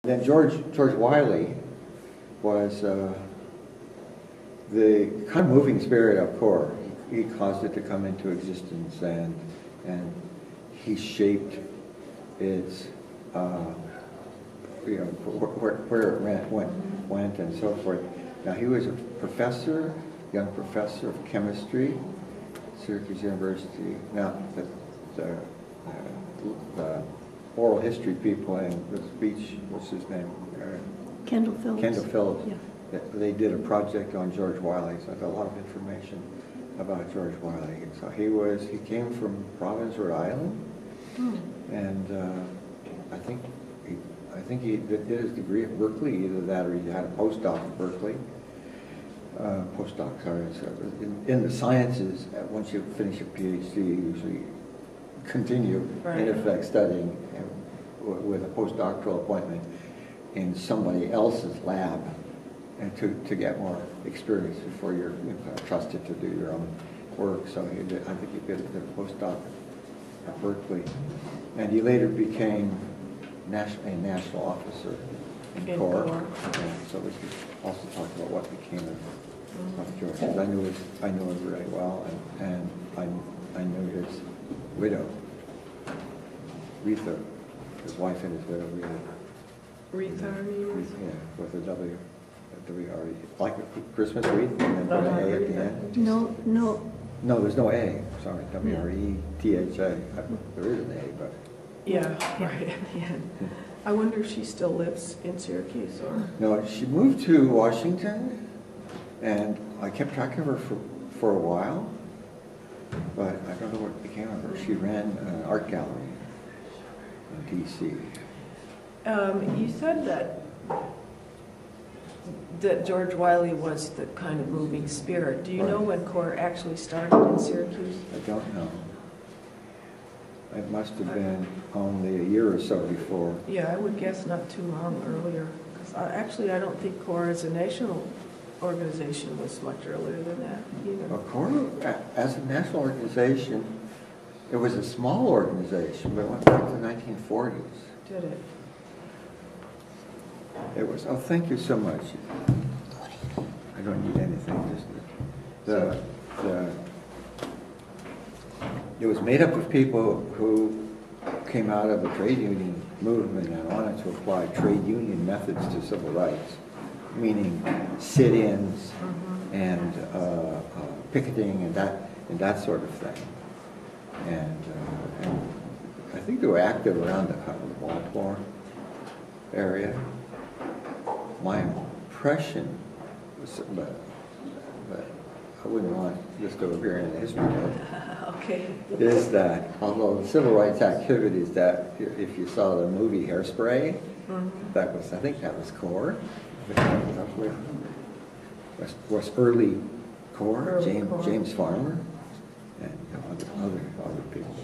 Then George Wiley was the kind of moving spirit of CORE. He caused it to come into existence, and he shaped its where it went and so forth. Now he was a professor, young professor of chemistry, Syracuse University. Now the oral history people and the speech, what's his name? Kendall Phillips. Kendall Phillips. Yeah. They did a project on George Wiley, so I got a lot of information about George Wiley. And so he came from Providence, Rhode Island, and I think he did his degree at Berkeley, either that or he had a postdoc at Berkeley. In the sciences, once you finish a PhD, you usually continue, in effect, studying with a postdoctoral appointment in somebody else's lab, and to get more experience before you're trusted to do your own work. So I think he did a postdoc at Berkeley, and he later became a national officer in CORE. So we could also talk about what became of George. I knew him really well, and I knew his widow, Retha, his wife and his widow, Retha, yeah, with a W-R-E, like a Christmas wreath, and then put an A at the end. No, there's no A. Sorry, W-R-E-T-H-A. There is an A, but yeah, right at the end. I wonder if she still lives in Syracuse, or no, she moved to Washington, and I kept track of her for a while, but I don't know what became of her. She ran an art gallery in D.C. You said that George Wiley was the kind of moving spirit. Do you know when CORE actually started in Syracuse? I don't know. It must have been only a year or so before. Yeah, I would guess not too long earlier. Actually, I don't think CORE as a national organization was much earlier than that either. Well, CORE, as a national organization, it was a small organization, but it went back to the 1940s. Did it? It was, oh, thank you so much. I don't need anything, it was made up of people who came out of the trade union movement and wanted to apply trade union methods to civil rights, meaning sit-ins and picketing and that sort of thing. And I think they were active around the kind of Baltimore area. My impression was, but I wouldn't want this to appear in the history book. Okay. Is that although the civil rights activities, that if you saw the movie Hairspray, that was, I think that was CORE. Was early CORE, James Farmer, and other people.